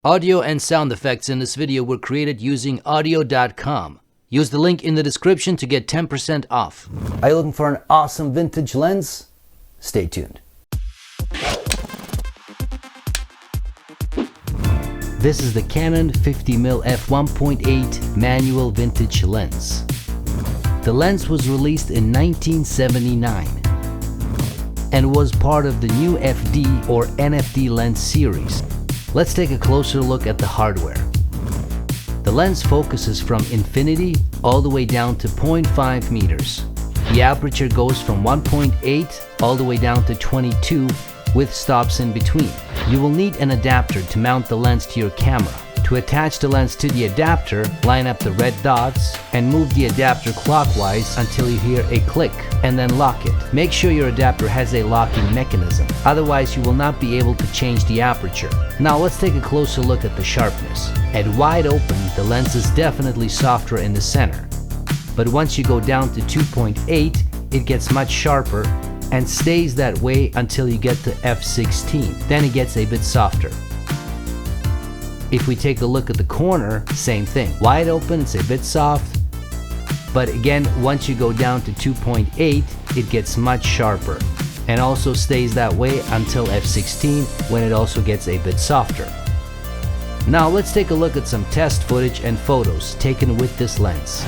Audio and sound effects in this video were created using audio.com. Use the link in the description to get 10% off. Are you looking for an awesome vintage lens? Stay tuned. This is the Canon 50mm f1.8 manual vintage lens. The lens was released in 1979 and was part of the new FD or NFD lens series. Let's take a closer look at the hardware. The lens focuses from infinity all the way down to 0.5 meters. The aperture goes from 1.8 all the way down to 22 with stops in between. You will need an adapter to mount the lens to your camera. To attach the lens to the adapter, line up the red dots and move the adapter clockwise until you hear a click, and then lock it. Make sure your adapter has a locking mechanism, otherwise you will not be able to change the aperture. Now let's take a closer look at the sharpness. At wide open, the lens is definitely softer in the center, but once you go down to 2.8, it gets much sharper and stays that way until you get to f16. Then it gets a bit softer. If we take a look at the corner, same thing. Wide open, it's a bit soft, but again, once you go down to 2.8, it gets much sharper and also stays that way until f16, when it also gets a bit softer. Now let's take a look at some test footage and photos taken with this lens.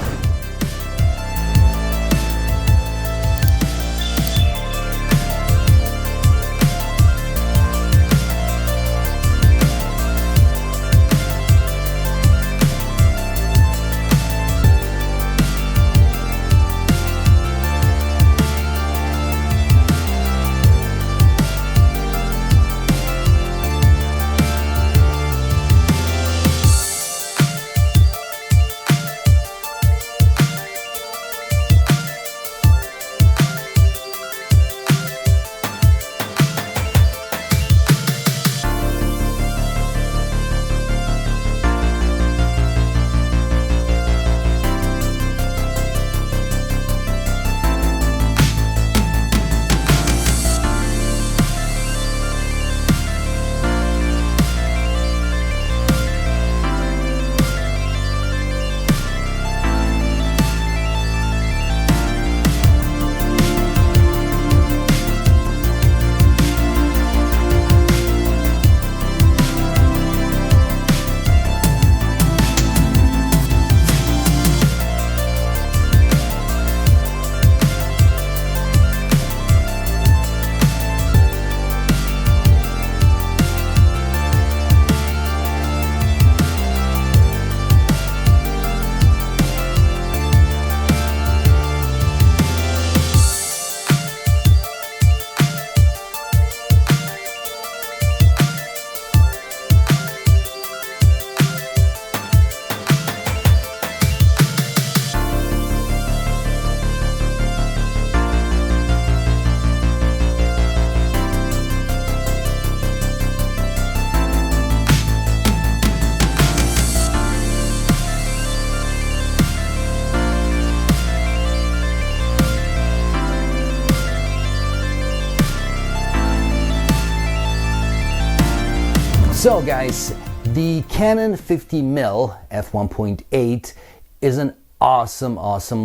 So guys, the Canon 50mm f1.8 is an awesome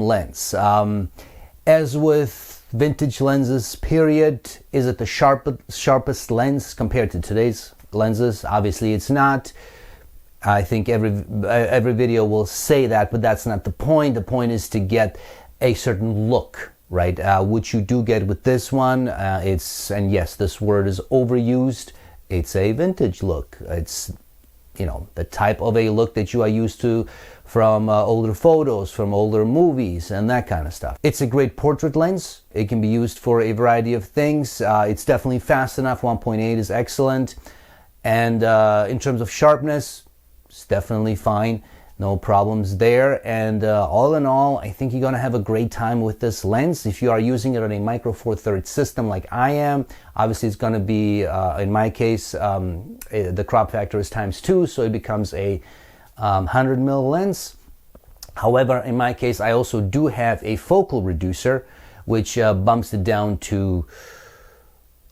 lens. As with vintage lenses, period, is it the sharpest lens compared to today's lenses? Obviously it's not. I think every video will say that, but that's not the point. The point is to get a certain look, right? Which you do get with this one. And yes, this word is overused. It's a vintage look. It's, you know, the type of a look that you are used to from older photos, from older movies, and that kind of stuff. It's a great portrait lens. It can be used for a variety of things. It's definitely fast enough. 1.8 is excellent. And in terms of sharpness, it's definitely fine. No problems there. And all in all, I think you're going to have a great time with this lens. If you are using it on a micro four thirds system like I am, obviously it's going to be, in my case, the crop factor is ×2, so it becomes a 100mm lens. However, in my case, I also do have a focal reducer, which bumps it down to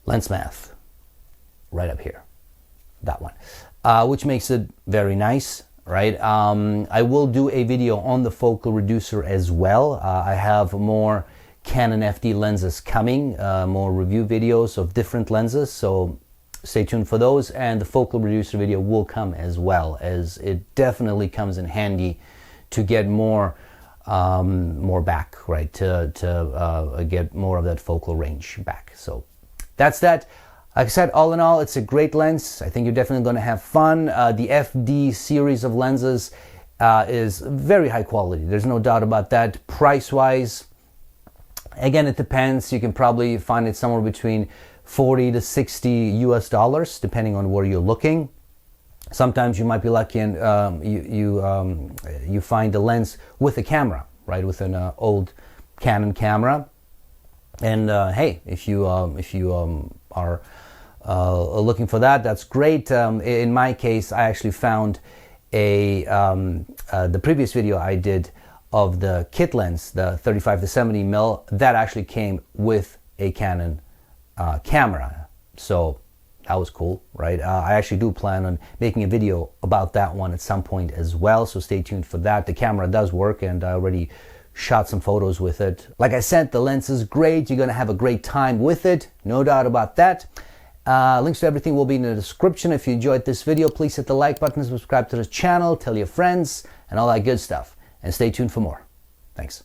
lens math, right up here, that one. which makes it very nice, right? I will do a video on the focal reducer as well. I have more Canon FD lenses coming, more review videos of different lenses, so stay tuned for those, and the focal reducer video will come as well, as it definitely comes in handy to get more back, right, to get more of that focal range back. So that's that. Like I said, all in all, it's a great lens. I think you're definitely going to have fun. The FD series of lenses is very high quality. There's no doubt about that. Price-wise, again, it depends. You can probably find it somewhere between 40 to 60 US dollars, depending on where you're looking. Sometimes you might be lucky and you find a lens with a camera, right, with an old Canon camera. And hey, if you are looking for that, that's great. In my case, I actually found the previous video I did of the kit lens, the 35 to 70 mil, that actually came with a Canon camera. So that was cool, right? I actually do plan on making a video about that one at some point as well, so stay tuned for that. The camera does work, and I already shot some photos with it. Like I said, the lens is great. You're gonna have a great time with it, no doubt about that. Links to everything will be in the description. If you enjoyed this video, please hit the like button, subscribe to the channel, tell your friends, and all that good stuff. And stay tuned for more. Thanks.